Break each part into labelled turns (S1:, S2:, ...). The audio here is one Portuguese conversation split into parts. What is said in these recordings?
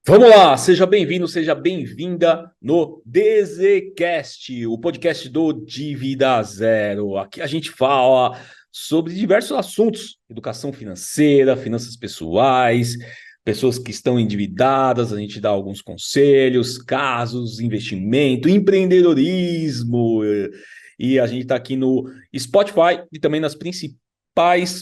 S1: Vamos lá, seja bem-vindo, seja bem-vinda no DZCast, o podcast do Dívida Zero. Aqui a gente fala sobre diversos assuntos: educação financeira, finanças pessoais, pessoas que estão endividadas, a gente dá alguns conselhos, casos, investimento, empreendedorismo. E a gente está aqui no Spotify e também nas principais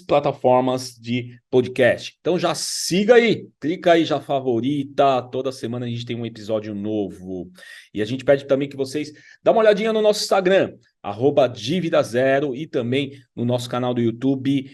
S1: plataformas de podcast. Então já siga aí, clica aí, já favorita. Toda semana a gente tem um episódio novo. E a gente pede também que vocês dão uma olhadinha no nosso Instagram, Dívida Zero, e também no nosso canal do YouTube,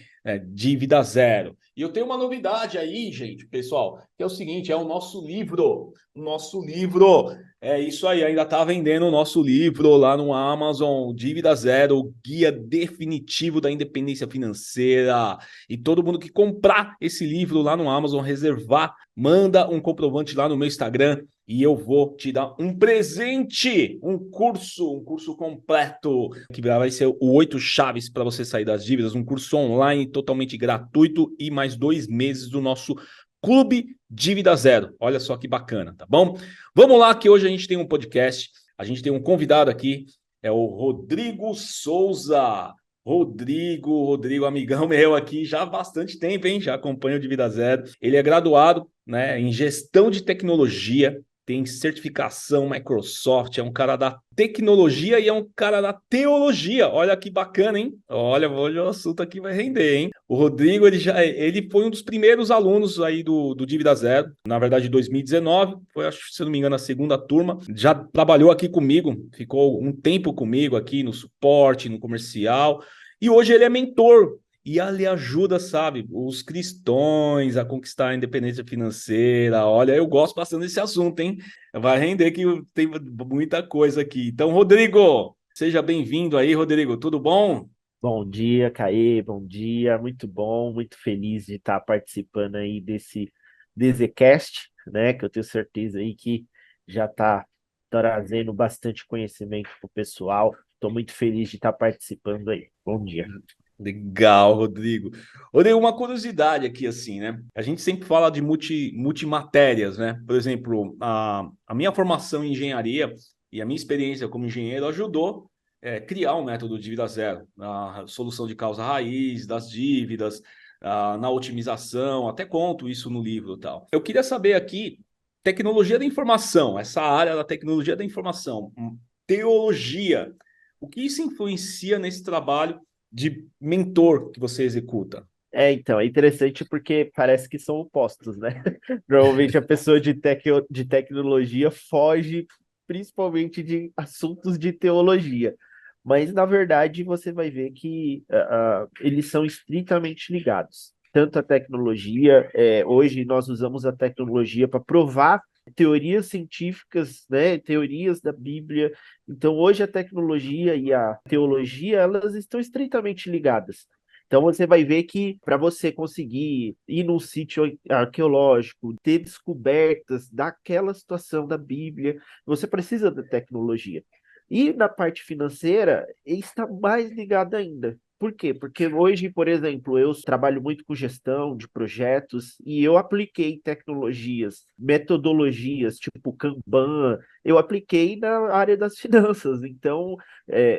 S1: Dívida Zero. E eu tenho uma novidade aí, gente, pessoal, que é o seguinte: é o nosso livro. O nosso livro. É isso aí, ainda está vendendo o nosso livro lá no Amazon, Dívida Zero, o guia definitivo da independência financeira. E todo mundo que comprar esse livro lá no Amazon, reservar, manda um comprovante lá no meu Instagram e eu vou te dar um presente, um curso completo, que vai ser o 8 chaves para você sair das dívidas, um curso online totalmente gratuito e mais 2 meses do nosso Clube Dívida Zero. Olha só que bacana, tá bom? Vamos lá, que hoje a gente tem um podcast, a gente tem um convidado aqui, é o Rodrigo Souza. Rodrigo, amigão meu aqui já há bastante tempo, hein? Já acompanha o Dívida Zero. Ele é graduado, né, em gestão de tecnologia, tem certificação Microsoft, é um cara da tecnologia e é um cara da teologia. Olha que bacana, hein? Olha, hoje o assunto aqui vai render, hein? O Rodrigo, ele foi um dos primeiros alunos aí do Dívida Zero, na verdade, em 2019, foi, acho, se não me engano, a segunda turma. Já trabalhou aqui comigo, ficou um tempo comigo aqui no suporte, no comercial, e hoje ele é mentor. E ele ajuda, sabe, os cristãos a conquistar a independência financeira. Olha, eu gosto bastante desse assunto, hein? Vai render que tem muita coisa aqui. Então, Rodrigo, seja bem-vindo aí, Rodrigo. Tudo bom?
S2: Bom dia, Caê, bom dia, muito bom, muito feliz de estar participando aí desse DZCast, né, que eu tenho certeza aí que já está trazendo bastante conhecimento para o pessoal. Estou muito feliz de estar participando aí. Bom dia.
S1: Legal, Rodrigo. Rodrigo, uma curiosidade aqui, assim, né? A gente sempre fala de multimatérias, né? Por exemplo, a minha formação em engenharia e a minha experiência como engenheiro ajudou a criar um método de dívida zero, a solução de causa raiz das dívidas, na otimização, até conto isso no livro e tal. Eu queria saber aqui, tecnologia da informação, essa área da tecnologia da informação, teologia, o que isso influencia nesse trabalho de mentor que você executa?
S2: Então, é interessante porque parece que são opostos, né? Normalmente a pessoa de tecnologia foge principalmente de assuntos de teologia. Mas, na verdade, você vai ver que eles são estritamente ligados. Tanto a tecnologia, hoje nós usamos a tecnologia para provar teorias científicas, né, teorias da Bíblia. Então, hoje a tecnologia e a teologia, elas estão estritamente ligadas. Então você vai ver que para você conseguir ir num sítio arqueológico, ter descobertas daquela situação da Bíblia, você precisa da tecnologia. E na parte financeira, está mais ligado ainda. Por quê? Porque hoje, por exemplo, eu trabalho muito com gestão de projetos e eu apliquei tecnologias, metodologias tipo Kanban, eu apliquei na área das finanças. Então,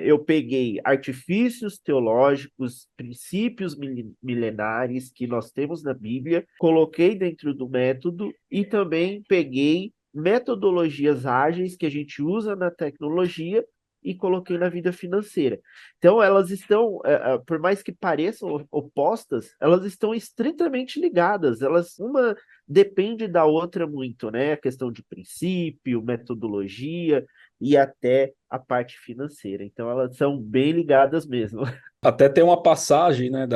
S2: eu peguei artifícios teológicos, princípios milenares que nós temos na Bíblia, coloquei dentro do método e também peguei metodologias ágeis que a gente usa na tecnologia e coloquei na vida financeira. Então, elas estão, por mais que pareçam opostas, elas estão estritamente ligadas. Elas, uma depende da outra muito, né? A questão de princípio, metodologia e até a parte financeira. Então, elas são bem ligadas mesmo.
S1: Até tem uma passagem, né,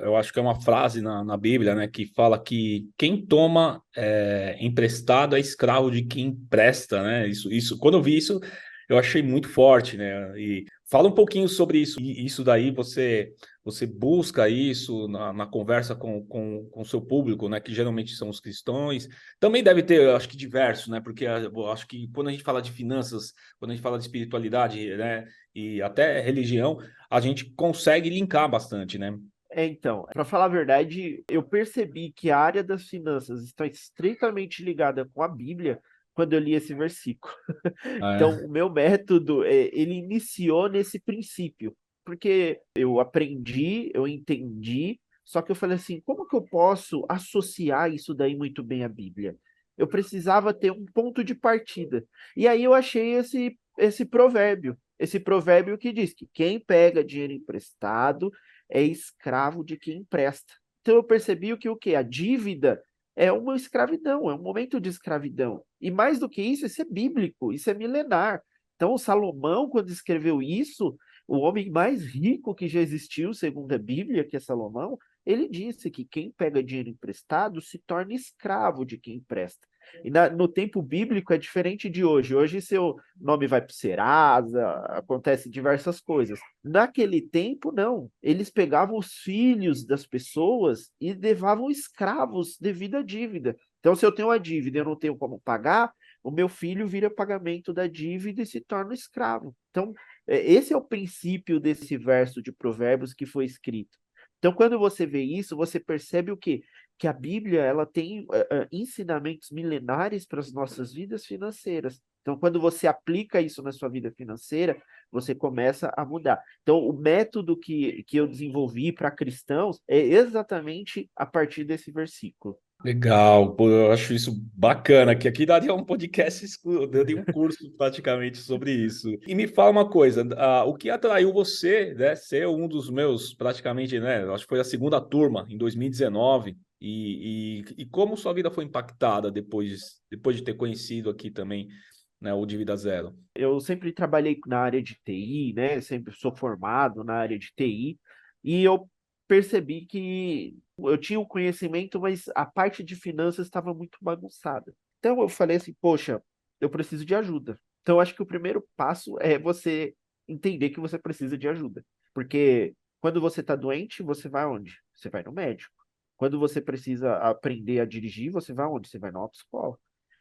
S1: eu acho que é uma frase na Bíblia, né, que fala que quem toma emprestado é escravo de quem empresta, né? Isso, quando eu vi isso, eu achei muito forte, né? E fala um pouquinho sobre isso. E isso daí você busca isso na conversa com o seu público, né? Que geralmente são os cristãos. Também deve ter, eu acho que diversos, né? Porque eu acho que quando a gente fala de finanças, quando a gente fala de espiritualidade, né? E até religião, a gente consegue linkar bastante, né?
S2: Então, para falar a verdade, eu percebi que a área das finanças está estritamente ligada com a Bíblia quando eu li esse versículo.
S1: Ah,
S2: Então, o meu método, ele iniciou nesse princípio, porque eu aprendi, eu entendi, só que eu falei assim, como que eu posso associar isso daí muito bem à Bíblia? Eu precisava ter um ponto de partida. E aí eu achei esse provérbio que diz que quem pega dinheiro emprestado é escravo de quem empresta. Então eu percebi o que? A dívida é uma escravidão, é um momento de escravidão. E mais do que isso é bíblico, isso é milenar. Então, o Salomão, quando escreveu isso, o homem mais rico que já existiu, segundo a Bíblia, que é Salomão, ele disse que quem pega dinheiro emprestado se torna escravo de quem empresta. E no tempo bíblico é diferente de hoje. Hoje seu nome vai para o Serasa, acontece diversas coisas. Naquele tempo, não. Eles pegavam os filhos das pessoas e levavam escravos devido à dívida. Então, se eu tenho uma dívida e eu não tenho como pagar, o meu filho vira pagamento da dívida e se torna escravo. Então, esse é o princípio desse verso de Provérbios que foi escrito. Então, quando você vê isso, você percebe o quê? Que a Bíblia ela tem ensinamentos milenares para as nossas vidas financeiras. Então, quando você aplica isso na sua vida financeira, você começa a mudar. Então, o método que eu desenvolvi para cristãos é exatamente a partir desse versículo.
S1: legal, pô, eu acho isso bacana, que aqui daria um podcast, daria um curso praticamente sobre isso. E me fala uma coisa, o que atraiu você, né, ser um dos meus, praticamente, né, acho que foi a segunda turma, em 2019, e como sua vida foi impactada depois de ter conhecido aqui também, né, o Dívida Zero?
S2: Eu sempre trabalhei na área de TI, né? Sempre sou formado na área de TI, e eu percebi que eu tinha o conhecimento, mas a parte de finanças estava muito bagunçada. Então eu falei assim, poxa, eu preciso de ajuda. Então acho que o primeiro passo é você entender que você precisa de ajuda. Porque quando você está doente, você vai aonde? Você vai no médico. Quando você precisa aprender a dirigir, você vai aonde? Você vai na autoescola.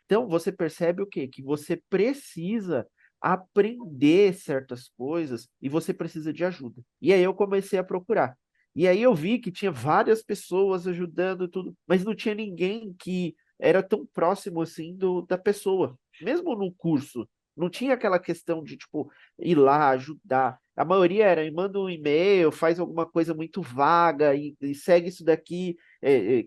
S2: Então, você percebe o quê? Que você precisa aprender certas coisas e você precisa de ajuda. E aí eu comecei a procurar. E aí eu vi que tinha várias pessoas ajudando tudo, mas não tinha ninguém que era tão próximo assim da pessoa. Mesmo no curso, não tinha aquela questão de tipo ir lá ajudar. A maioria era, manda um e-mail, faz alguma coisa muito vaga e segue isso daqui,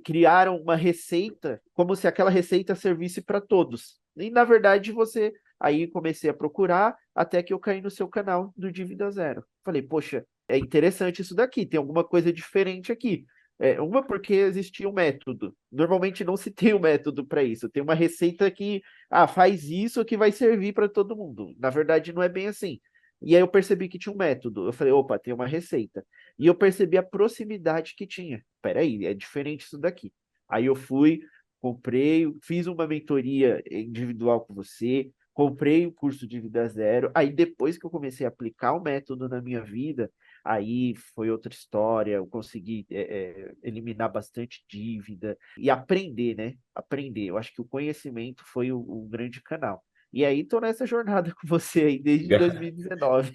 S2: criaram uma receita como se aquela receita servisse para todos. E na verdade você aí comecei a procurar até que eu caí no seu canal do Dívida Zero. Falei, poxa, é interessante isso daqui, tem alguma coisa diferente aqui. Uma porque existia um método. Normalmente não se tem um método para isso. Tem uma receita que, faz isso que vai servir para todo mundo. Na verdade, não é bem assim. E aí eu percebi que tinha um método. Eu falei, opa, tem uma receita. E eu percebi a proximidade que tinha. Peraí, é diferente isso daqui. Aí eu fui, comprei, fiz uma mentoria individual com você, comprei o curso de Vida Zero. Aí depois que eu comecei a aplicar o método na minha vida, aí foi outra história. Eu consegui eliminar bastante dívida e aprender, né? Aprender. Eu acho que o conhecimento foi o grande canal. E aí tô nessa jornada com você aí desde 2019.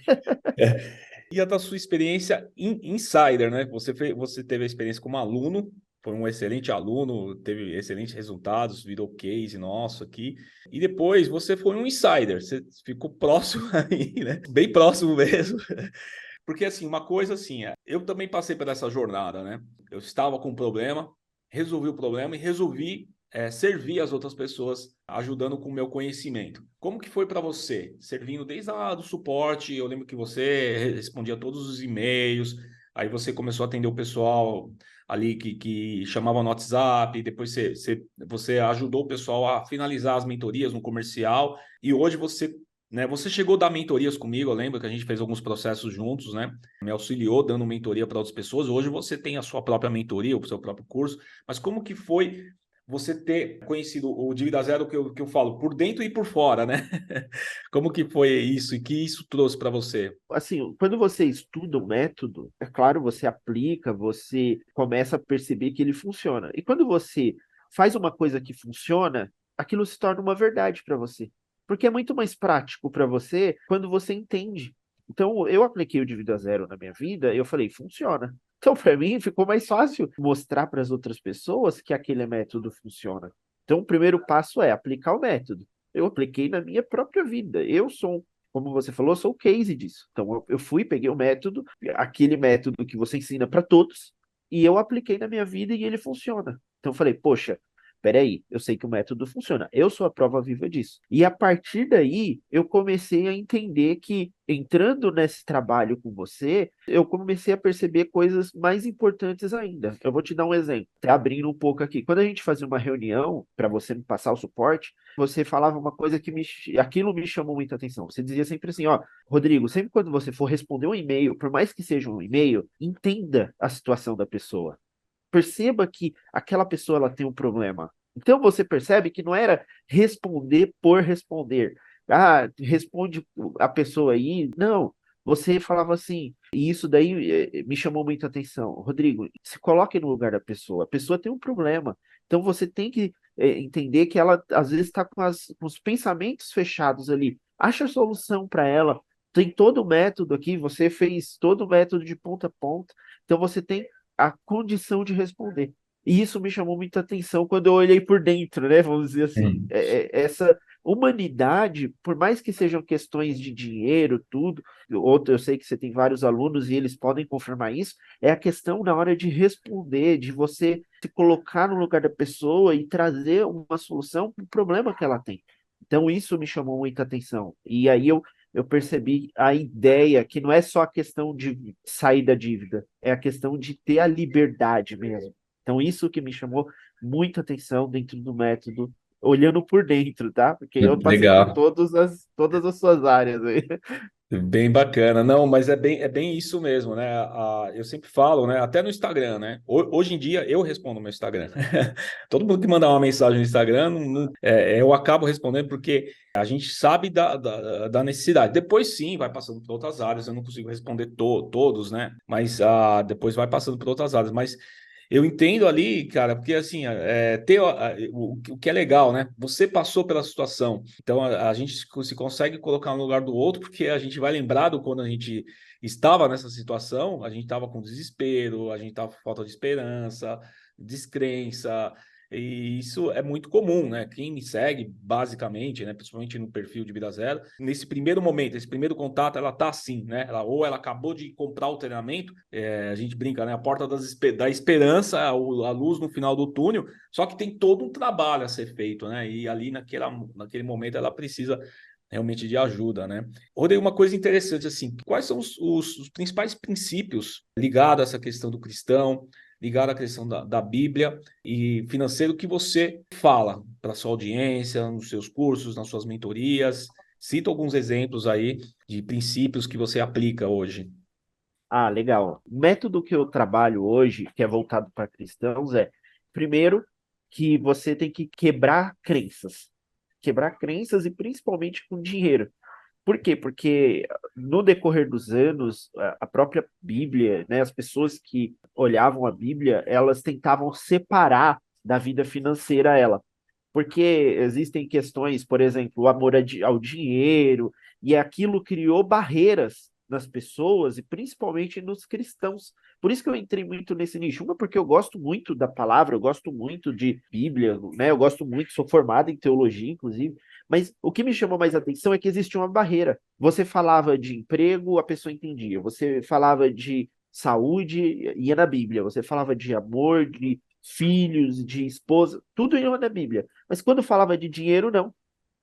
S1: E a da sua experiência insider, né? Você teve a experiência como aluno, foi um excelente aluno, teve excelentes resultados, virou case nosso aqui. E depois você foi um insider, você ficou próximo aí, né? Bem próximo mesmo. Porque assim, uma coisa assim, eu também passei por essa jornada, né? Eu estava com um problema, resolvi o problema e resolvi servir as outras pessoas, ajudando com o meu conhecimento. Como que foi para você? Servindo desde do suporte, eu lembro que você respondia todos os e-mails, aí você começou a atender o pessoal ali que chamava no WhatsApp, depois você ajudou o pessoal a finalizar as mentorias no comercial, e hoje você, né, você chegou a dar mentorias comigo, eu lembro que a gente fez alguns processos juntos, né? Me auxiliou dando mentoria para outras pessoas. Hoje você tem a sua própria mentoria, o seu próprio curso. Mas como que foi você ter conhecido o Dívida Zero, que eu falo, por dentro e por fora, né? Como que foi isso e que isso trouxe para você?
S2: Assim, quando você estuda o método, é claro, você aplica, você começa a perceber que ele funciona. E quando você faz uma coisa que funciona, aquilo se torna uma verdade para você. Porque é muito mais prático para você quando você entende. Então, eu apliquei o Dívida Zero na minha vida e eu falei, funciona. Então, para mim, ficou mais fácil mostrar para as outras pessoas que aquele método funciona. Então, o primeiro passo é aplicar o método. Eu apliquei na minha própria vida. Como você falou, eu sou o case disso. Então, eu fui, peguei o método, aquele método que você ensina para todos, e eu apliquei na minha vida e ele funciona. Então, eu falei, poxa, peraí, eu sei que o método funciona. Eu sou a prova viva disso. E a partir daí, eu comecei a entender que, entrando nesse trabalho com você, eu comecei a perceber coisas mais importantes ainda. Eu vou te dar um exemplo, tá abrindo um pouco aqui. Quando a gente fazia uma reunião, para você me passar o suporte, você falava uma coisa aquilo me chamou muita atenção. Você dizia sempre assim, ó, Rodrigo, sempre quando você for responder um e-mail, por mais que seja um e-mail, entenda a situação da pessoa. Perceba que aquela pessoa ela tem um problema. Então você percebe que não era responder por responder. Ah, responde a pessoa aí. Não, você falava assim, e isso daí me chamou muita atenção. Rodrigo, se coloque no lugar da pessoa. A pessoa tem um problema. Então você tem que entender que ela às vezes está com os pensamentos fechados ali. Acha a solução para ela. Tem todo o método aqui, você fez todo o método de ponta a ponta. Então você tem a condição de responder. E isso me chamou muita atenção quando eu olhei por dentro, né? Vamos dizer assim,
S1: Hum.
S2: essa humanidade, por mais que sejam questões de dinheiro, tudo, outro, eu sei que você tem vários alunos e eles podem confirmar isso, é a questão na hora de responder, de você se colocar no lugar da pessoa e trazer uma solução para o problema que ela tem. Então, isso me chamou muita atenção. E aí eu percebi a ideia que não é só a questão de sair da dívida, é a questão de ter a liberdade mesmo. Então, isso que me chamou muita atenção dentro do método, olhando por dentro, tá? Porque eu passei por
S1: Legal.
S2: todas as suas áreas aí.
S1: Bem bacana. Não, mas é bem isso mesmo, né? Eu sempre falo, né? Até no Instagram, né? Hoje em dia eu respondo no meu Instagram. Todo mundo que mandar uma mensagem no Instagram, eu acabo respondendo porque a gente sabe da necessidade. Depois sim, vai passando por outras áreas. Eu não consigo responder todos, né? Mas depois vai passando por outras áreas. Mas eu entendo ali, cara, porque assim, o que é legal, né? Você passou pela situação, então a gente se consegue colocar no lugar do outro, porque a gente vai lembrar do quando a gente estava nessa situação, a gente estava com desespero, a gente estava com falta de esperança, descrença, e isso é muito comum, né? Quem me segue, basicamente, né? Principalmente no perfil de Vida Zero, nesse primeiro momento, esse primeiro contato, ela tá assim, né? Ou ela acabou de comprar o treinamento, a gente brinca, né? A porta da esperança, a luz no final do túnel, só que tem todo um trabalho a ser feito, né? E ali naquele momento ela precisa realmente de ajuda, né? Rodrigo, uma coisa interessante, assim, quais são os principais princípios ligados a essa questão do cristão, ligado à questão da Bíblia e financeiro que você fala para sua audiência, nos seus cursos, nas suas mentorias? Cita alguns exemplos aí de princípios que você aplica hoje.
S2: Ah, legal. O método que eu trabalho hoje, que é voltado para cristãos, primeiro, que você tem que quebrar crenças. Quebrar crenças e principalmente com dinheiro. Por quê? Porque no decorrer dos anos, a própria Bíblia, né, as pessoas que olhavam a Bíblia, elas tentavam separar da vida financeira ela. Porque existem questões, por exemplo, o amor ao dinheiro, e aquilo criou barreiras nas pessoas e principalmente nos cristãos. Por isso que eu entrei muito nesse nicho. Uma, porque eu gosto muito da palavra, eu gosto muito de Bíblia, né? Eu gosto muito, sou formado em teologia, inclusive. Mas o que me chamou mais atenção é que existia uma barreira. Você falava de emprego, a pessoa entendia. Você falava de saúde, ia na Bíblia. Você falava de amor, de filhos, de esposa, tudo ia na Bíblia. Mas quando falava de dinheiro, não.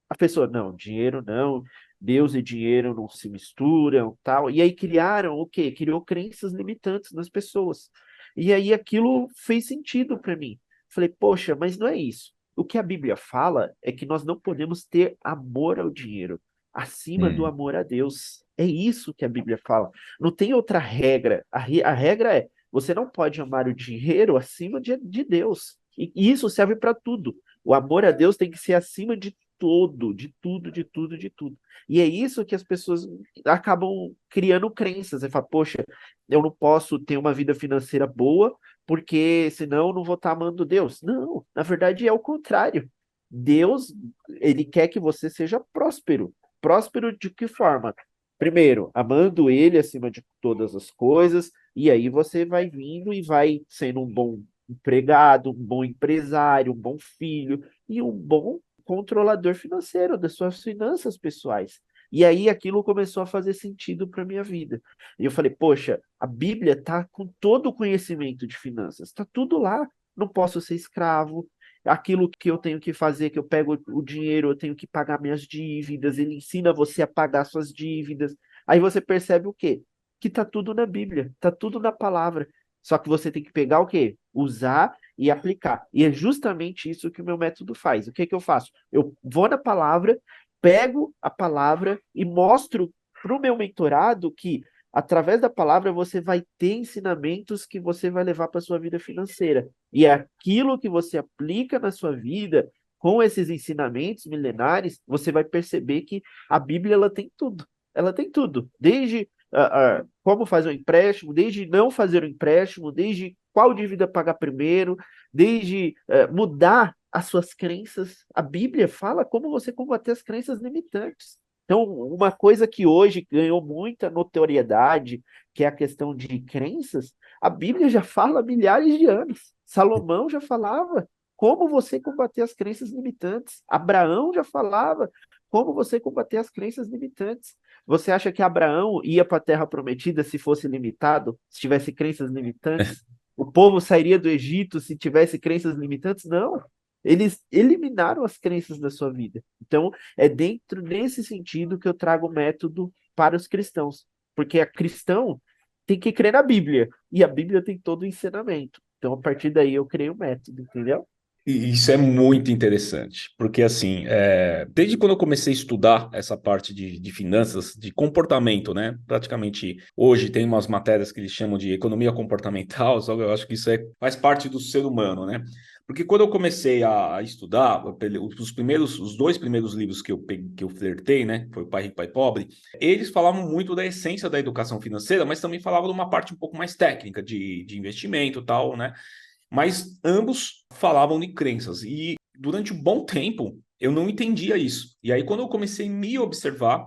S2: A pessoa, não, dinheiro não, Deus e dinheiro não se misturam, tal. E aí criaram o quê? Criou crenças limitantes nas pessoas. E aí aquilo fez sentido para mim. Falei, poxa, mas não é isso. O que a Bíblia fala é que nós não podemos ter amor ao dinheiro acima do
S1: Hum.
S2: amor a Deus. É isso que a Bíblia fala. Não tem outra regra. A regra é: você não pode amar o dinheiro acima de Deus. E isso serve para tudo. O amor a Deus tem que ser acima de todo, de tudo, de tudo, de tudo. E é isso que as pessoas acabam criando crenças. Você fala, poxa, eu não posso ter uma vida financeira boa, porque senão eu não vou estar amando Deus. Não, na verdade é o contrário. Deus, ele quer que você seja próspero. Próspero de que forma? Primeiro, amando ele acima de todas as coisas, e aí você vai vindo e vai sendo um bom empregado, um bom empresário, um bom filho e um bom controlador financeiro das suas finanças pessoais. E aí aquilo começou a fazer sentido para minha vida. E eu falei, poxa, a Bíblia está com todo o conhecimento de finanças, está tudo lá. Não posso ser escravo, aquilo que eu tenho que fazer, que eu pego o dinheiro, eu tenho que pagar minhas dívidas, ele ensina você a pagar suas dívidas. Aí você percebe o quê? Que tá tudo na Bíblia, tá tudo na palavra. Só que você tem que pegar o quê? Usar e aplicar. E é justamente isso que o meu método faz. O que que eu faço? Eu vou na palavra, pego a palavra e mostro para o meu mentorado que através da palavra você vai ter ensinamentos que você vai levar para sua vida financeira. E é aquilo que você aplica na sua vida, com esses ensinamentos milenares, você vai perceber que a Bíblia ela tem tudo. Ela tem tudo. Desde como fazer um empréstimo, desde não fazer o um empréstimo, desde qual dívida pagar primeiro, desde mudar as suas crenças. A Bíblia fala como você combater as crenças limitantes. Então, uma coisa que hoje ganhou muita notoriedade, que é a questão de crenças, a Bíblia já fala há milhares de anos. Salomão já falava como você combater as crenças limitantes. Abraão já falava como você combater as crenças limitantes. Você acha que Abraão ia para a Terra Prometida se fosse limitado, se tivesse crenças limitantes? O povo sairia do Egito se tivesse crenças limitantes? Não. Eles eliminaram as crenças da sua vida. Então, é dentro desse sentido que eu trago o método para os cristãos. Porque a cristão tem que crer na Bíblia. E a Bíblia tem todo o ensinamento. Então, a partir daí, eu criei o método, entendeu?
S1: E isso é muito interessante, porque assim, desde quando eu comecei a estudar essa parte de finanças, de comportamento, né? Praticamente hoje tem umas matérias que eles chamam de economia comportamental, só que eu acho que isso faz parte do ser humano, né? Porque quando eu comecei a estudar, os dois primeiros livros que eu flertei, né? Foi o Pai Rico, Pai Pobre, eles falavam muito da essência da educação financeira, mas também falavam de uma parte um pouco mais técnica de investimento e tal, né? Mas ambos falavam de crenças. E durante um bom tempo eu não entendia isso. E aí, quando eu comecei a me observar,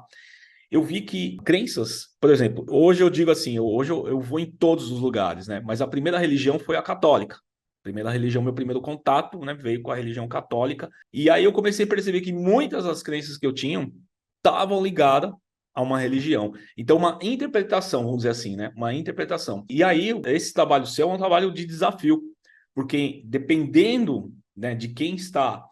S1: eu vi que crenças, por exemplo, hoje eu digo assim, hoje eu vou em todos os lugares, né? Mas a primeira religião foi a católica. A primeira religião, meu primeiro contato, né, veio com a religião católica. E aí eu comecei a perceber que muitas das crenças que eu tinha estavam ligadas a uma religião. Então, uma interpretação, vamos dizer assim, né? Uma interpretação. E aí, esse trabalho seu é um trabalho de desafio, porque dependendo, né, de quem está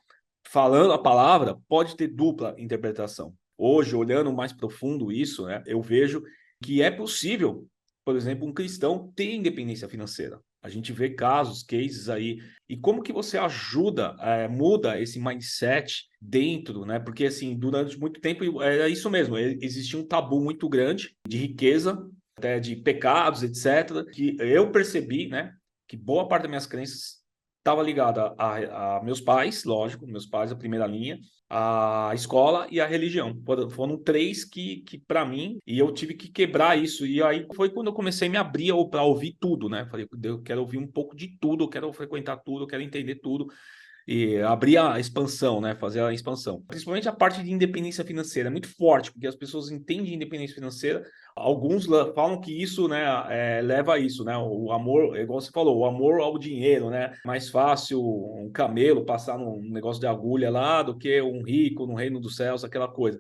S1: falando a palavra, pode ter dupla interpretação. Hoje, olhando mais profundo isso, né, eu vejo que é possível, por exemplo, um cristão ter independência financeira. A gente vê casos, cases aí. E como que você ajuda, muda esse mindset dentro, né? Porque, assim, durante muito tempo era isso mesmo. Existia um tabu muito grande de riqueza, até de pecados, etc., que eu percebi, né? Que boa parte das minhas crenças estava ligada a meus pais, lógico, meus pais, a primeira linha, a escola e a religião. Foram três que para mim, e eu tive que quebrar isso. E aí foi quando eu comecei a me abrir para ouvir tudo, né? Falei, eu quero ouvir um pouco de tudo, eu quero frequentar tudo, eu quero entender tudo e abrir a expansão, né? Fazer a expansão. Principalmente a parte de independência financeira é muito forte, porque as pessoas entendem independência financeira. Alguns falam que isso, né, leva a isso, né? O amor, igual você falou, o amor ao dinheiro, né? Mais fácil um camelo passar num negócio de agulha lá do que um rico no reino dos céus, aquela coisa.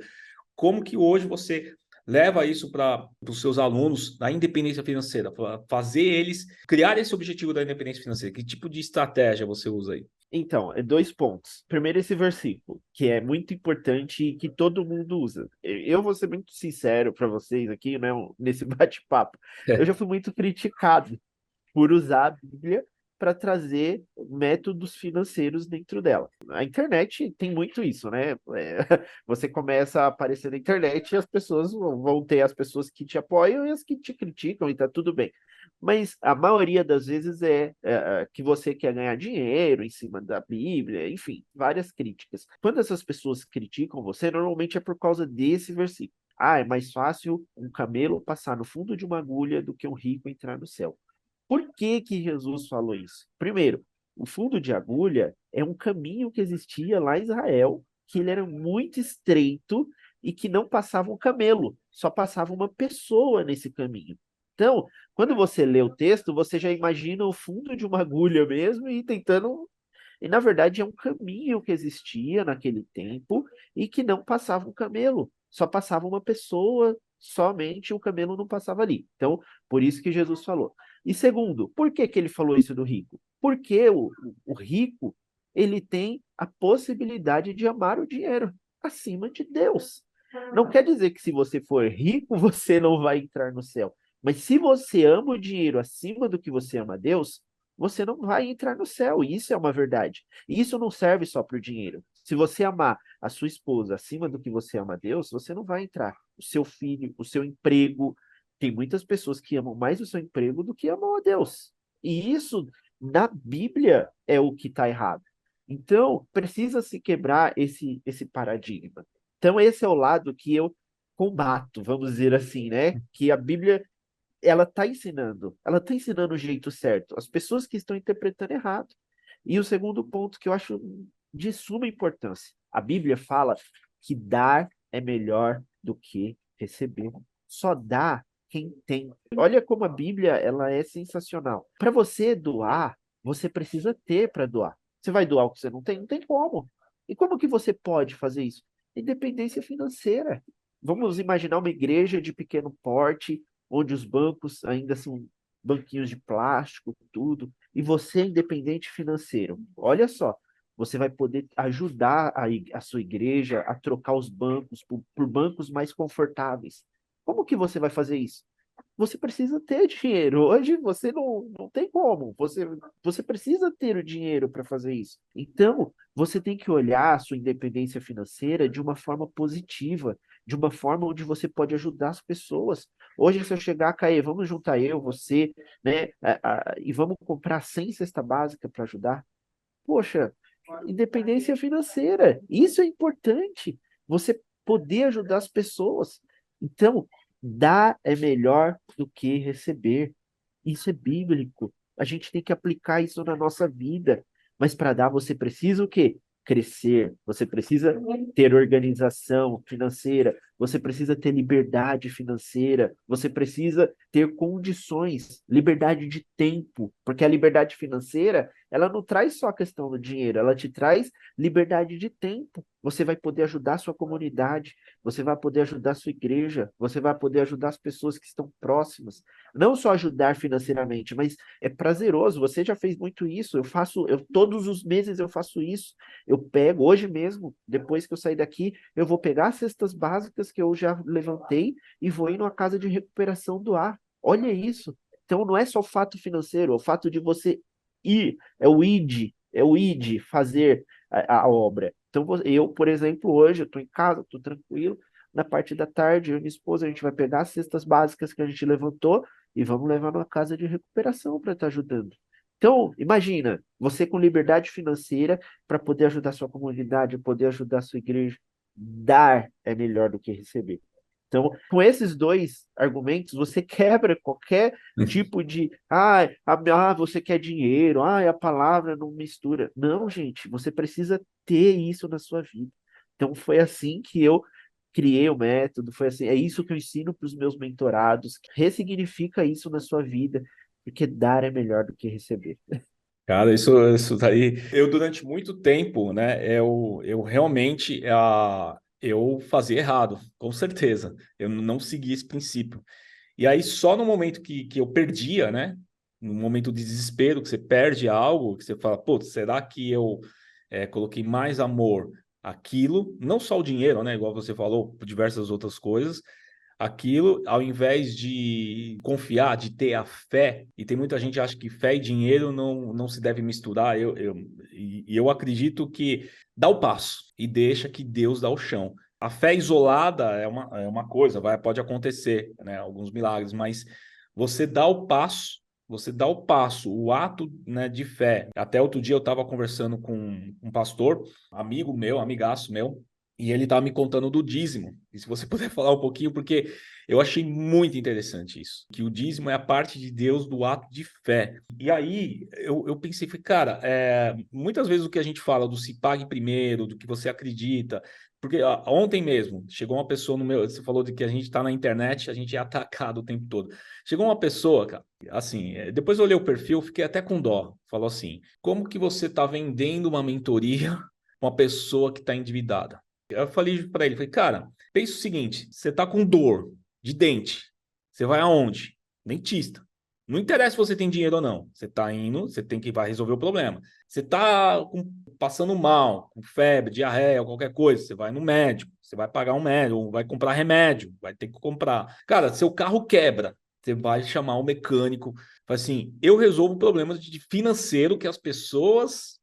S1: Como que hoje você leva isso para os seus alunos da independência financeira, para fazer eles criar esse objetivo da independência financeira? Que tipo de estratégia você usa aí?
S2: Então, é dois pontos. Primeiro, esse versículo, que é muito importante e que todo mundo usa. Eu vou ser muito sincero para vocês aqui, né, nesse bate-papo. Eu já fui muito criticado por usar a Bíblia para trazer métodos financeiros dentro dela. A internet tem muito isso, né? Você começa a aparecer na internet e as pessoas vão ter as pessoas que te apoiam e as que te criticam, e tá tudo bem. Mas a maioria das vezes é que você quer ganhar dinheiro em cima da Bíblia, enfim, várias críticas. Quando essas pessoas criticam você, normalmente é por causa desse versículo. Ah, é mais fácil um camelo passar no fundo de uma agulha do que um rico entrar no céu. Por que que Jesus falou isso? Primeiro, o fundo de agulha é um caminho que existia lá em Israel, que ele era muito estreito e que não passava um camelo, só passava uma pessoa nesse caminho. Então, quando você lê o texto, você já imagina o fundo de uma agulha mesmo e tentando. E na verdade é um caminho que existia naquele tempo e que não passava um camelo, só passava uma pessoa, somente o camelo não passava ali. Então, por isso que Jesus falou. E segundo, por que que ele falou isso do rico? Porque o rico, ele tem a possibilidade de amar o dinheiro acima de Deus. Não quer dizer que se você for rico, você não vai entrar no céu. Mas se você ama o dinheiro acima do que você ama a Deus, você não vai entrar no céu. E isso é uma verdade. E isso não serve só para o dinheiro. Se você amar a sua esposa acima do que você ama a Deus, você não vai entrar. O seu filho, o seu emprego. Tem muitas pessoas que amam mais o seu emprego do que amam a Deus. E isso, na Bíblia, é o que está errado. Então, precisa se quebrar esse paradigma. Então, esse é o lado que eu combato, vamos dizer assim, né? Que a Bíblia ela está ensinando o jeito certo. As pessoas que estão interpretando errado. E o segundo ponto que eu acho de suma importância, a Bíblia fala que dar é melhor do que receber. Só dá quem tem. Olha como a Bíblia ela é sensacional. Para você doar, você precisa ter para doar. Você vai doar o que você não tem? Não tem como. E como que você pode fazer isso? Independência financeira. Vamos imaginar uma igreja de pequeno porte, onde os bancos ainda são banquinhos de plástico, tudo, e você é independente financeiro. Olha só, você vai poder ajudar a sua igreja a trocar os bancos por bancos mais confortáveis. Como que você vai fazer isso? Você precisa ter dinheiro. Hoje você não tem como. Você precisa ter o dinheiro para fazer isso. Então, você tem que olhar a sua independência financeira de uma forma positiva, de uma forma onde você pode ajudar as pessoas. Hoje, se eu chegar, Caê, vamos juntar eu, você, né, e vamos comprar 100 cesta básica para ajudar. Poxa, independência financeira. Isso é importante. Você poder ajudar as pessoas. Então, dar é melhor do que receber. Isso é bíblico. A gente tem que aplicar isso na nossa vida. Mas para dar, você precisa o quê? Crescer. Você precisa ter organização financeira. Você precisa ter liberdade financeira. Você precisa ter condições, liberdade de tempo. Porque a liberdade financeira, ela não traz só a questão do dinheiro, ela te traz liberdade de tempo. Você vai poder ajudar a sua comunidade, você vai poder ajudar a sua igreja, você vai poder ajudar as pessoas que estão próximas. Não só ajudar financeiramente, mas é prazeroso. Você já fez muito isso. Todos os meses eu faço isso. Eu pego hoje mesmo, depois que eu sair daqui, eu vou pegar as cestas básicas que eu já levantei e vou ir numa casa de recuperação doar. Olha isso. Então não é só o fato financeiro, é o fato de você ir, é o id fazer a obra. Então eu, por exemplo, hoje eu estou em casa, estou tranquilo. Na parte da tarde, eu e minha esposa, a gente vai pegar as cestas básicas que a gente levantou e vamos levar numa casa de recuperação para estar ajudando. Então, imagina, você com liberdade financeira para poder ajudar sua comunidade, poder ajudar sua igreja. Dar é melhor do que receber. Então, com esses dois argumentos, você quebra qualquer tipo de, você quer dinheiro, a palavra não mistura. Não, gente, você precisa ter isso na sua vida. Então, foi assim que eu criei o método, foi assim, é isso que eu ensino para os meus mentorados. Ressignifica isso na sua vida, porque dar é melhor do que receber.
S1: Cara, isso daí. Eu, durante muito tempo, né, eu realmente eu fazia errado, com certeza. Eu não segui esse princípio. E aí, só no momento que eu perdia, né, no momento de desespero, que você perde algo, que você fala, pô, será que eu coloquei mais amor aquilo, não só o dinheiro, né, igual você falou, diversas outras coisas, aquilo, ao invés de confiar, de ter a fé, e tem muita gente que acha que fé e dinheiro não se deve misturar, e eu acredito que dá o passo e deixa que Deus dá o chão. A fé isolada é uma coisa, pode acontecer, né, alguns milagres, mas você dá o passo, o ato, né, de fé. Até outro dia eu estava conversando com um pastor, amigo meu, amigaço meu, e ele estava me contando do dízimo. E se você puder falar um pouquinho, porque eu achei muito interessante isso. Que o dízimo é a parte de Deus do ato de fé. E aí eu pensei, falei, cara, muitas vezes o que a gente fala do se pague primeiro, do que você acredita, Porque ontem mesmo, chegou uma pessoa no meu. Você falou de que a gente está na internet, a gente é atacado o tempo todo. Chegou uma pessoa, cara, assim, depois eu olhei o perfil, fiquei até com dó. Falou assim: como que você está vendendo uma mentoria para uma pessoa que está endividada? Eu falei para ele, falei, cara, pensa o seguinte: você está com dor de dente, você vai aonde? Dentista. Não interessa se você tem dinheiro ou não. Você está indo, você tem que vai resolver o problema. Você está passando mal, com febre, diarreia, qualquer coisa, você vai no médico, você vai pagar um médico, vai comprar remédio, vai ter que comprar. Cara, seu carro quebra, você vai chamar um mecânico. Faz assim, eu resolvo problemas de financeiro que as pessoas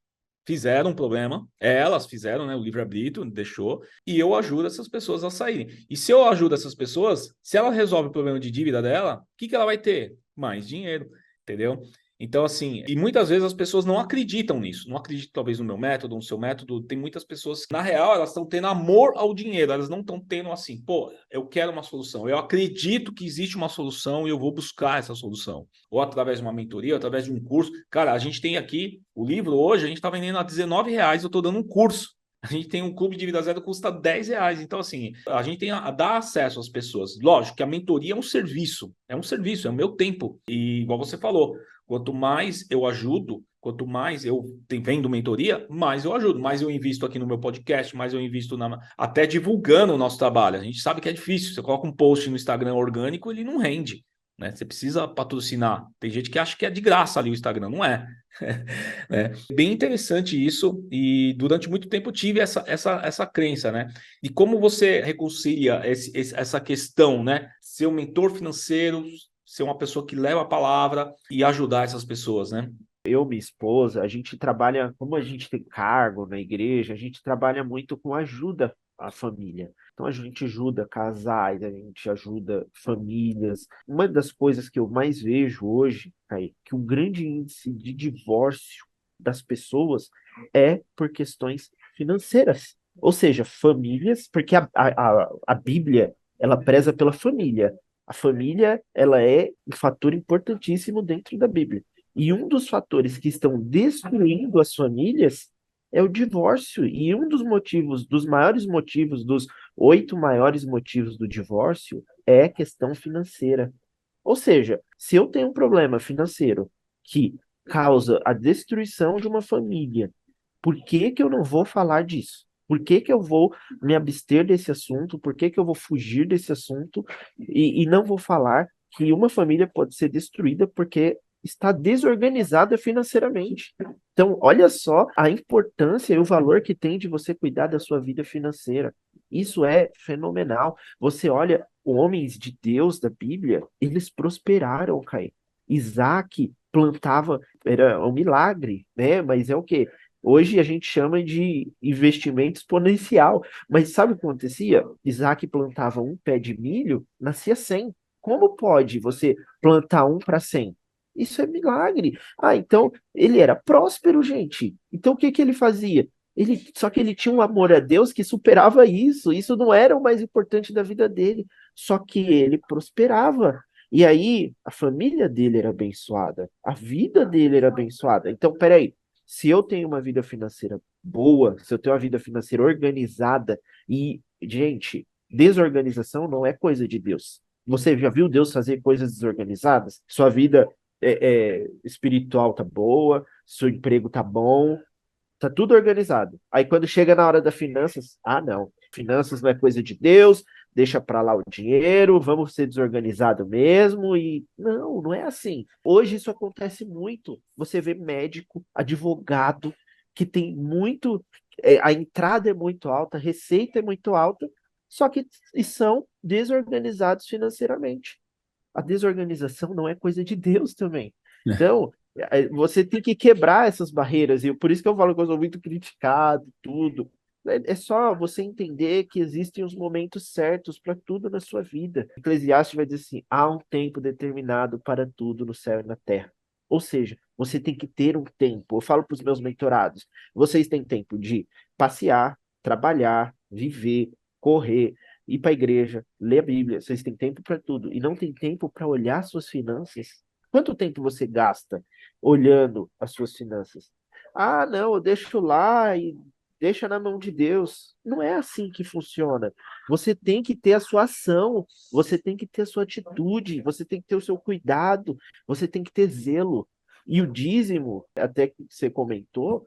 S1: fizeram um problema, elas fizeram, né? O livre-arbítrio deixou, e eu ajudo essas pessoas a saírem. E se eu ajudo essas pessoas, se ela resolve o problema de dívida dela, o que ela vai ter? Mais dinheiro, entendeu? Então, assim, e muitas vezes as pessoas não acreditam nisso, não acreditam talvez no meu método, no seu método. Tem muitas pessoas que, na real, elas estão tendo amor ao dinheiro, elas não estão tendo assim, pô, eu quero uma solução, eu acredito que existe uma solução e eu vou buscar essa solução. Ou através de uma mentoria, ou através de um curso. Cara, a gente tem aqui o livro hoje, a gente está vendendo a R$19, eu estou dando um curso. A gente tem um clube de vida zero que custa R$10. Então, assim, a gente tem a dar acesso às pessoas. Lógico que a mentoria é um serviço, é o meu tempo. E igual você falou, quanto mais eu ajudo, quanto mais eu vendo mentoria, mais eu ajudo, mais eu invisto aqui no meu podcast, mais eu invisto até divulgando o nosso trabalho. A gente sabe que é difícil. Você coloca um post no Instagram orgânico, ele não rende. Né? Você precisa patrocinar. Tem gente que acha que é de graça ali o Instagram, não é. Né? Bem interessante isso, e durante muito tempo eu tive essa crença, né? E como você reconcilia essa questão, né? Ser um mentor financeiro, ser uma pessoa que leva a palavra e ajudar essas pessoas, né?
S2: Eu, minha esposa, a gente trabalha, como a gente tem cargo na igreja, a gente trabalha muito com ajuda à família. Então a gente ajuda casais, a gente ajuda famílias. Uma das coisas que eu mais vejo hoje, Kaique, que o grande índice de divórcio das pessoas é por questões financeiras. Ou seja, famílias, porque a Bíblia, ela preza pela família. A família, ela é um fator importantíssimo dentro da Bíblia. E um dos fatores que estão destruindo as famílias é o divórcio. E um dos motivos, dos maiores motivos, dos 8 maiores motivos do divórcio é a questão financeira. Ou seja, se eu tenho um problema financeiro que causa a destruição de uma família, por que que eu não vou falar disso? Por que que eu vou me abster desse assunto? Por que que eu vou fugir desse assunto e não vou falar que uma família pode ser destruída porque está desorganizada financeiramente? Então, olha só a importância e o valor que tem de você cuidar da sua vida financeira. Isso é fenomenal. Você olha homens de Deus da Bíblia, eles prosperaram, Caio. Isaac plantava, era um milagre, né? Mas é o quê? Hoje a gente chama de investimento exponencial. Mas sabe o que acontecia? Isaac plantava um pé de milho, nascia 100. Como pode você plantar um para 100? Isso é milagre. Ah, então ele era próspero, gente. Então o que que ele fazia? Só que ele tinha um amor a Deus que superava isso. Isso não era o mais importante da vida dele. Só que ele prosperava. E aí a família dele era abençoada, a vida dele era abençoada. Então, peraí, se eu tenho uma vida financeira boa, se eu tenho uma vida financeira organizada, e, gente, desorganização não é coisa de Deus. Você já viu Deus fazer coisas desorganizadas? Sua vida espiritual tá boa, seu emprego tá bom, tá tudo organizado. Aí quando chega na hora das finanças, ah, não, finanças não é coisa de Deus, deixa para lá o dinheiro, vamos ser desorganizado mesmo e não, não é assim. Hoje isso acontece muito. Você vê médico, advogado que tem muito, a entrada é muito alta, a receita é muito alta, só que são desorganizados financeiramente. A desorganização não é coisa de Deus também. Então, você tem que quebrar essas barreiras, e por isso que eu falo que eu sou muito criticado, tudo. É só você entender que existem os momentos certos para tudo na sua vida. Eclesiastes vai dizer assim: há um tempo determinado para tudo no céu e na terra. Ou seja, você tem que ter um tempo. Eu falo para os meus mentorados: vocês têm tempo de passear, trabalhar, viver, correr, ir para a igreja, ler a Bíblia. Vocês têm tempo para tudo e não tem tempo para olhar suas finanças. Quanto tempo você gasta olhando as suas finanças? Ah, não, eu deixo lá e deixa na mão de Deus. Não é assim que funciona. Você tem que ter a sua ação, você tem que ter a sua atitude, você tem que ter o seu cuidado, você tem que ter zelo. E o dízimo, até que você comentou,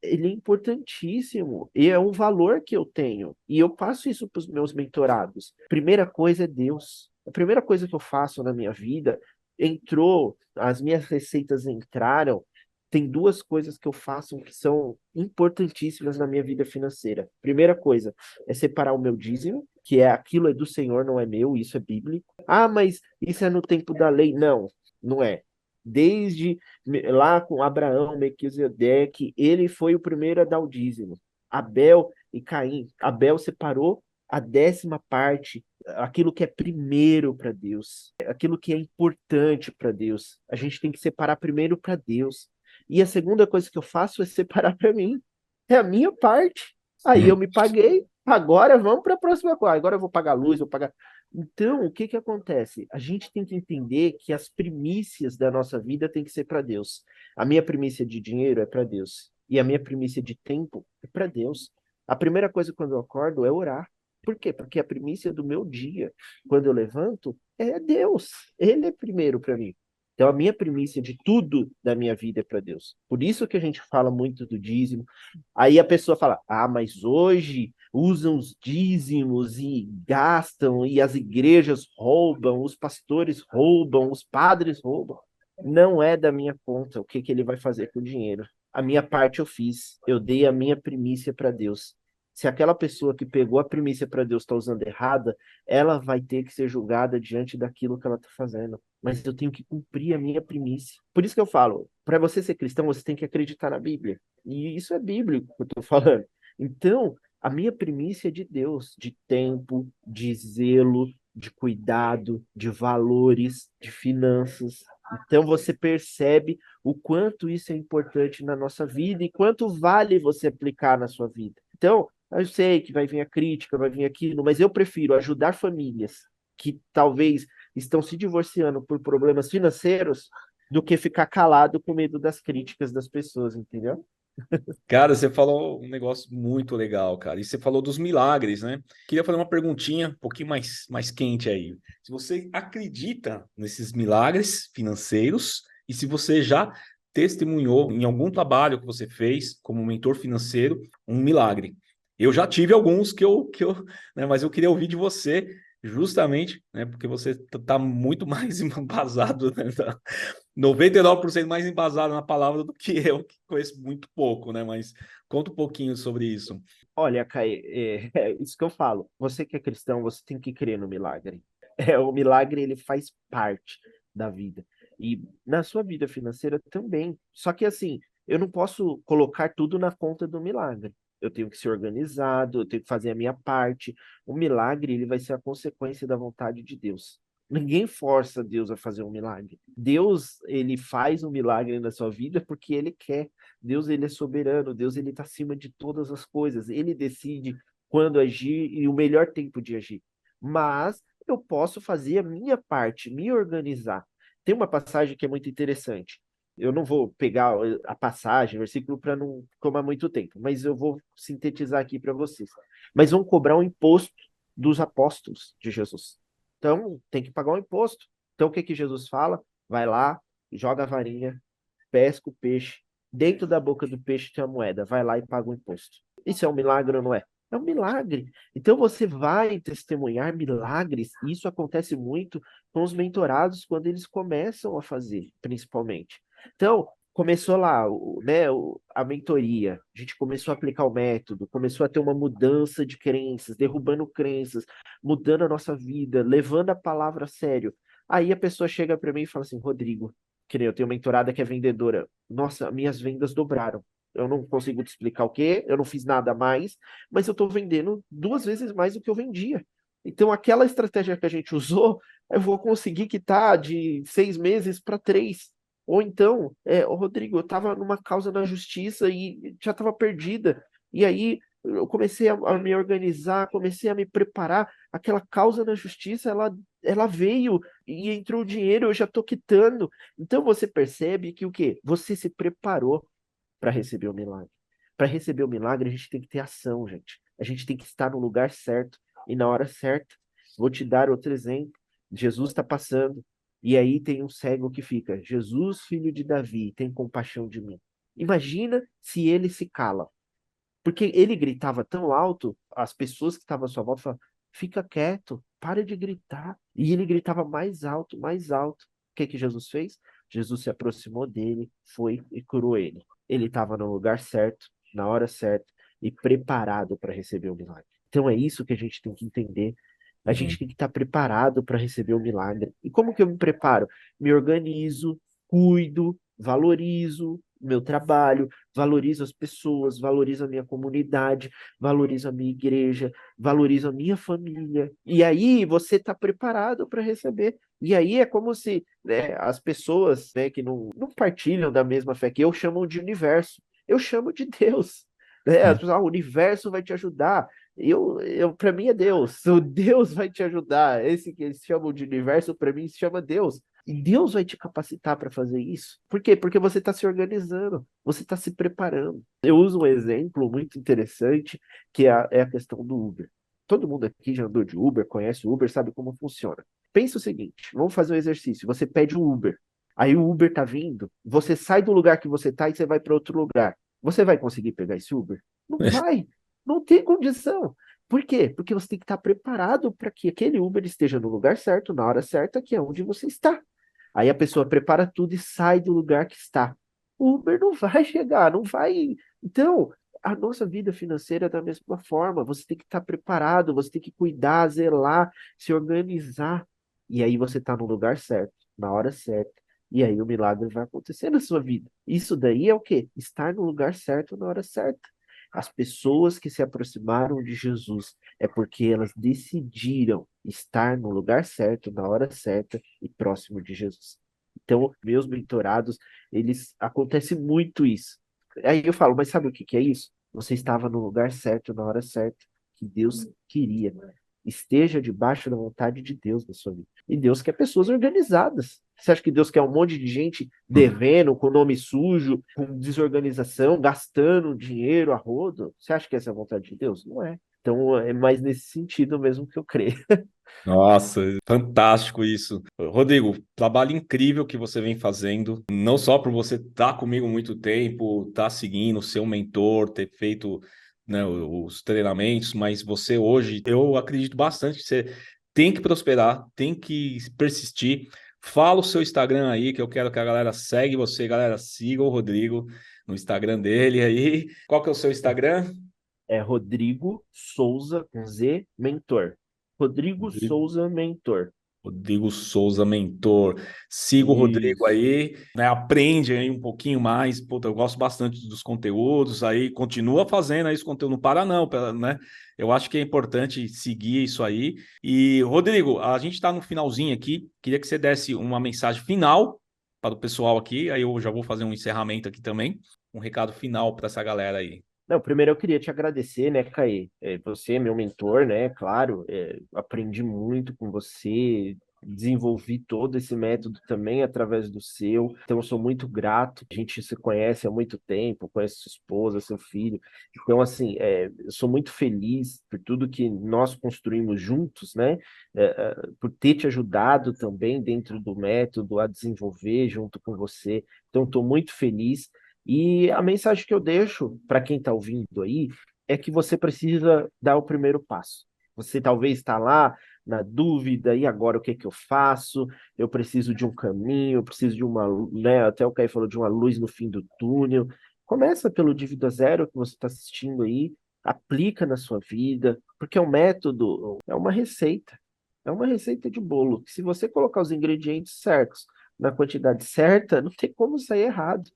S2: ele é importantíssimo e é um valor que eu tenho. E eu passo isso para os meus mentorados. Primeira coisa é Deus. A primeira coisa que eu faço na minha vida entrou, as minhas receitas entraram. Tem duas coisas que eu faço que são importantíssimas na minha vida financeira. Primeira coisa é separar o meu dízimo, que é aquilo é do Senhor, não é meu, isso é bíblico. Ah, mas isso é no tempo da lei. Não, não é. Desde lá com Abraão, Melquisedeque, ele foi o primeiro a dar o dízimo. Abel e Caim. Abel separou a 10ª parte, aquilo que é primeiro para Deus, aquilo que é importante para Deus. A gente tem que separar primeiro para Deus. E a segunda coisa que eu faço é separar para mim. É a minha parte. Aí eu me paguei, agora vamos para a próxima coisa. Agora eu vou pagar a luz, vou pagar. Então, o que que acontece? A gente tem que entender que as primícias da nossa vida tem que ser para Deus. A minha primícia de dinheiro é para Deus. E a minha primícia de tempo é para Deus. A primeira coisa quando eu acordo é orar. Por quê? Porque a primícia do meu dia, quando eu levanto, é Deus. Ele é primeiro para mim. Então, a minha primícia de tudo da minha vida é para Deus. Por isso que a gente fala muito do dízimo. Aí a pessoa fala: ah, mas hoje usam os dízimos e gastam, e as igrejas roubam, os pastores roubam, os padres roubam. Não é da minha conta o que que ele vai fazer com o dinheiro. A minha parte eu fiz. Eu dei a minha primícia para Deus. Se aquela pessoa que pegou a primícia para Deus está usando errada, ela vai ter que ser julgada diante daquilo que ela está fazendo. Mas eu tenho que cumprir a minha primícia. Por isso que eu falo, para você ser cristão, você tem que acreditar na Bíblia. E isso é bíblico que eu estou falando. Então, a minha primícia é de Deus, de tempo, de zelo, de cuidado, de valores, de finanças. Então você percebe o quanto isso é importante na nossa vida e quanto vale você aplicar na sua vida. Então, eu sei que vai vir a crítica, vai vir aquilo, mas eu prefiro ajudar famílias que talvez estão se divorciando por problemas financeiros do que ficar calado com medo das críticas das pessoas, entendeu?
S1: Cara, você falou um negócio muito legal, cara. E você falou dos milagres, né? Queria fazer uma perguntinha um pouquinho mais quente aí. Se você acredita nesses milagres financeiros e se você já testemunhou em algum trabalho que você fez como mentor financeiro um milagre. Eu já tive alguns né, mas eu queria ouvir de você justamente, né, porque você tá muito mais embasado, né, 99% mais embasado na palavra do que eu, que conheço muito pouco, né? Mas conta um pouquinho sobre isso.
S2: Olha, Caio, é isso que eu falo. Você que é cristão, você tem que crer no milagre. O milagre, ele faz parte da vida. E na sua vida financeira também. Só que assim, eu não posso colocar tudo na conta do milagre. Eu tenho que ser organizado, eu tenho que fazer a minha parte. O milagre, ele vai ser a consequência da vontade de Deus. Ninguém força Deus a fazer um milagre. Deus, ele faz um milagre na sua vida porque ele quer. Deus, ele é soberano, Deus, ele está acima de todas as coisas. Ele decide quando agir e o melhor tempo de agir. Mas eu posso fazer a minha parte, me organizar. Tem uma passagem que é muito interessante. Eu não vou pegar a passagem, o versículo, para não tomar muito tempo, mas eu vou sintetizar aqui para vocês. Mas vão cobrar um imposto dos apóstolos de Jesus. Então, tem que pagar um imposto. Então, o que que Jesus fala? Vai lá, joga a varinha, pesca o peixe. Dentro da boca do peixe tem uma moeda. Vai lá e paga o imposto. Isso é um milagre ou não é? É um milagre. Então você vai testemunhar milagres. E isso acontece muito com os mentorados quando eles começam a fazer, principalmente. Então, começou lá, a mentoria. A gente começou a aplicar o método, começou a ter uma mudança de crenças, derrubando crenças, mudando a nossa vida, levando a palavra a sério. Aí a pessoa chega para mim e fala assim: Rodrigo, que nem eu tenho uma mentorada que é vendedora. Nossa, minhas vendas dobraram. Eu não consigo te explicar o quê, eu não fiz nada a mais, mas eu estou vendendo 2 vezes mais do que eu vendia. Então, aquela estratégia que a gente usou, eu vou conseguir quitar de 6 meses para 3. Ou então, ô Rodrigo, eu estava numa causa na justiça e já estava perdida. E aí eu comecei a me organizar, comecei a me preparar. Aquela causa na justiça, ela veio e entrou o dinheiro, eu já estou quitando. Então você percebe que o quê? Você se preparou para receber o milagre. Para receber o milagre, a gente tem que ter ação, gente. A gente tem que estar no lugar certo e na hora certa. Vou te dar outro exemplo. Jesus está passando, e aí tem um cego que fica: Jesus, filho de Davi, tem compaixão de mim. Imagina se ele se cala. Porque ele gritava tão alto, as pessoas que estavam à sua volta falavam: fica quieto, para de gritar. E ele gritava mais alto, mais alto. O que que Jesus fez? Jesus se aproximou dele, foi e curou ele. Ele estava no lugar certo, na hora certa e preparado para receber o milagre. Então é isso que a gente tem que entender. A gente
S1: Uhum.
S2: tem que estar preparado para receber o milagre. E como que eu me preparo? Me organizo, cuido, valorizo meu trabalho, valorizo as pessoas, valorizo a minha comunidade, valorizo a minha igreja, valorizo a minha família. E aí você está preparado para receber. E aí é como se, né, as pessoas, né, que não partilham da mesma fé que eu chamam de universo. Eu chamo de Deus. Né? As pessoas, o universo vai te ajudar. Para mim é Deus. O Deus vai te ajudar. Esse que eles chamam de universo, para mim se chama Deus. E Deus vai te capacitar para fazer isso. Por quê? Porque você está se organizando, você está se preparando. Eu uso um exemplo muito interessante, que é a questão do Uber. Todo mundo aqui já andou de Uber, conhece o Uber, sabe como funciona. Pensa o seguinte, vamos fazer um exercício. Você pede um Uber, aí o Uber está vindo, você sai do lugar que você está e você vai para outro lugar. Você vai conseguir pegar esse Uber? Não vai, não tem condição. Por quê? Porque você tem que estar preparado para que aquele Uber esteja no lugar certo, na hora certa, que é onde você está. Aí a pessoa prepara tudo e sai do lugar que está. O Uber não vai chegar, não vai. Então, a nossa vida financeira é da mesma forma. Você tem que estar preparado, você tem que cuidar, zelar, se organizar. E aí você está no lugar certo, na hora certa. E aí o milagre vai acontecer na sua vida. Isso daí é o quê? Estar no lugar certo na hora certa. As pessoas que se aproximaram de Jesus é porque elas decidiram estar no lugar certo, na hora certa e próximo de Jesus. Então, meus mentorados, eles acontece muito isso. Aí eu falo, mas sabe o que que é isso? Você estava no lugar certo, na hora certa, que Deus queria. Esteja debaixo da vontade de Deus na sua vida. E Deus quer pessoas organizadas. Você acha que Deus quer um monte de gente devendo, com nome sujo, com desorganização, gastando dinheiro a rodo? Você acha que essa é a vontade de Deus? Não é. Então é mais nesse sentido mesmo que eu creio.
S1: Nossa, fantástico isso. Rodrigo, trabalho incrível que você vem fazendo, não só por você estar comigo há muito tempo, estar seguindo, ser um mentor, ter feito, né, os treinamentos, mas você hoje, eu acredito bastante que você tem que prosperar, tem que persistir. Fala o seu Instagram aí, que eu quero que a galera segue você, galera, siga o Rodrigo no Instagram dele aí. Qual que é o seu Instagram?
S2: É Rodrigo Souza com Z Mentor. Rodrigo Souza Mentor.
S1: Rodrigo Souza, mentor. Siga o Rodrigo
S2: Isso.
S1: aí, né? Aprende aí um pouquinho mais. Puta, eu gosto bastante dos conteúdos aí. Continua fazendo aí esse conteúdo, não para não, né? Eu acho que é importante seguir isso aí. E, Rodrigo, a gente está no finalzinho aqui. Queria que você desse uma mensagem final para o pessoal aqui. Aí eu já vou fazer um encerramento aqui também. Um recado final para essa galera aí.
S2: Não, primeiro eu queria te agradecer, né, Caê? Você é meu mentor, né? Claro, aprendi muito com você, desenvolvi todo esse método também através do seu. Então, eu sou muito grato. A gente se conhece há muito tempo, conhece sua esposa, seu filho. Então, assim, eu sou muito feliz por tudo que nós construímos juntos, né? Por ter te ajudado também dentro do método a desenvolver junto com você. Então, estou muito feliz. E a mensagem que eu deixo para quem está ouvindo aí é que você precisa dar o primeiro passo. Você talvez está lá na dúvida, e agora o que que eu faço? Eu preciso de um caminho, eu preciso de uma, né? Até o Caio falou de uma luz no fim do túnel. Começa pelo Dívida Zero que você está assistindo aí, aplica na sua vida, porque é um método, é uma receita de bolo. Que se você colocar os ingredientes certos, na quantidade certa, não tem como sair errado.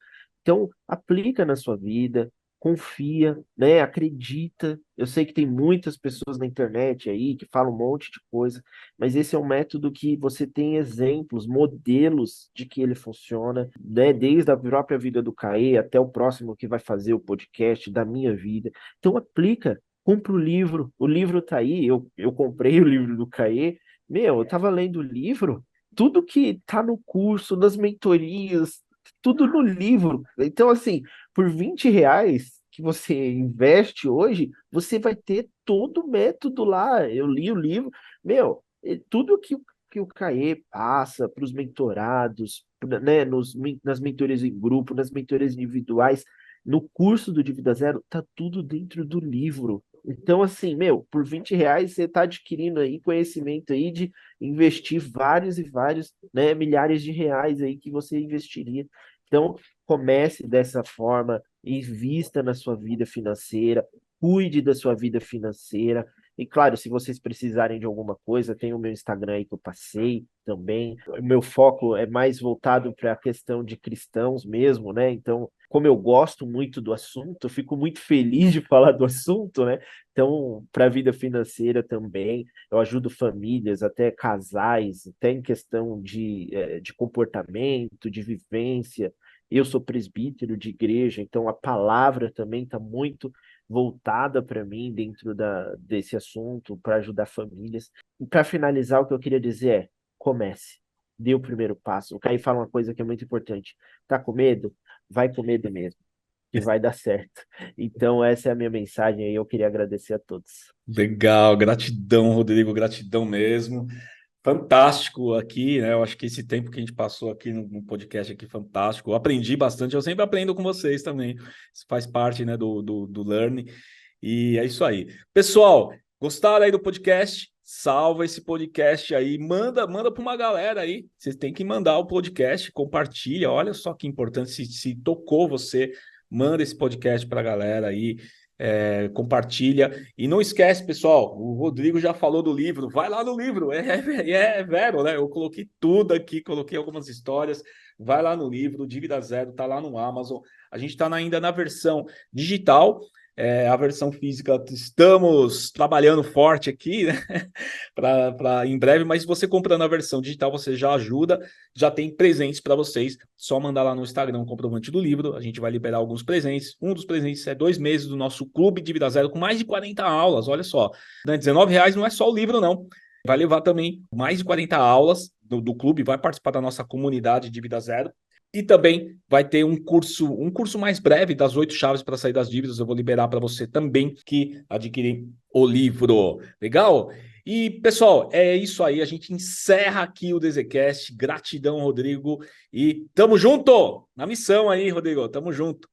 S2: Então, aplica na sua vida, confia, né? Acredita. Eu sei que tem muitas pessoas na internet aí que falam um monte de coisa, mas esse é um método que você tem exemplos, modelos de que ele funciona, né? Desde a própria vida do Caê até o próximo que vai fazer o podcast da minha vida. Então, aplica. Compra o livro tá aí, eu comprei o livro do Caê, eu tava lendo o livro, tudo que tá no curso, nas mentorias, tudo no livro. Então, assim, por R$ 20, que você investe hoje, você vai ter todo o método lá. Eu li o livro, meu, tudo que o Caê passa para os mentorados, né, nas mentorias em grupo, nas mentorias individuais, no curso do Dívida Zero, tá tudo dentro do livro. Então, assim, meu, por R$ 20 você está adquirindo aí conhecimento aí de investir vários e vários, né, milhares de reais aí que você investiria. Então, comece dessa forma, invista na sua vida financeira, cuide da sua vida financeira. E claro, se vocês precisarem de alguma coisa, tem o meu Instagram aí que eu passei também. O meu foco é mais voltado para a questão de cristãos mesmo, né? Então, como eu gosto muito do assunto, eu fico muito feliz de falar do assunto, né? Então, para a vida financeira também, eu ajudo famílias, até casais, até em questão de comportamento, de vivência. Eu sou presbítero de igreja, então a palavra também está muito voltada para mim dentro desse assunto, para ajudar famílias. E para finalizar, o que eu queria dizer é: comece, dê o primeiro passo. O Caio fala uma coisa que é muito importante: tá com medo? Vai com medo mesmo, que vai dar certo. Então, essa é a minha mensagem e eu queria agradecer a todos.
S1: Legal, gratidão, Rodrigo, gratidão mesmo. Fantástico aqui, né? Eu acho que esse tempo que a gente passou aqui no podcast aqui, fantástico. Eu aprendi bastante, eu sempre aprendo com vocês também. Isso faz parte, né, do Learning. E é isso aí. Pessoal, gostaram aí do podcast? Salva esse podcast aí, manda para uma galera aí. Vocês têm que mandar o podcast, compartilha. Olha só que importante, se tocou você, manda esse podcast para a galera aí. Compartilha e não esquece, pessoal, o Rodrigo já falou do livro, vai lá no livro, é vero, né? Eu coloquei tudo aqui, coloquei algumas histórias, vai lá no livro, Dívida Zero, tá lá no Amazon, a gente tá ainda na versão digital, a versão física estamos trabalhando forte aqui, né? para em breve, mas se você comprando a versão digital, você já ajuda, já tem presentes para vocês, só mandar lá no Instagram o comprovante do livro, a gente vai liberar alguns presentes, um dos presentes é 2 meses do nosso Clube Dívida Zero, com mais de 40 aulas, olha só, né? R$ 19 não é só o livro não, vai levar também mais de 40 aulas do clube, vai participar da nossa comunidade Dívida Zero, e também vai ter um curso mais breve das 8 chaves para sair das dívidas. Eu vou liberar para você também que adquirir o livro. Legal? E, pessoal, é isso aí. A gente encerra aqui o DZCast. Gratidão, Rodrigo. E tamo junto na missão aí, Rodrigo. Tamo junto.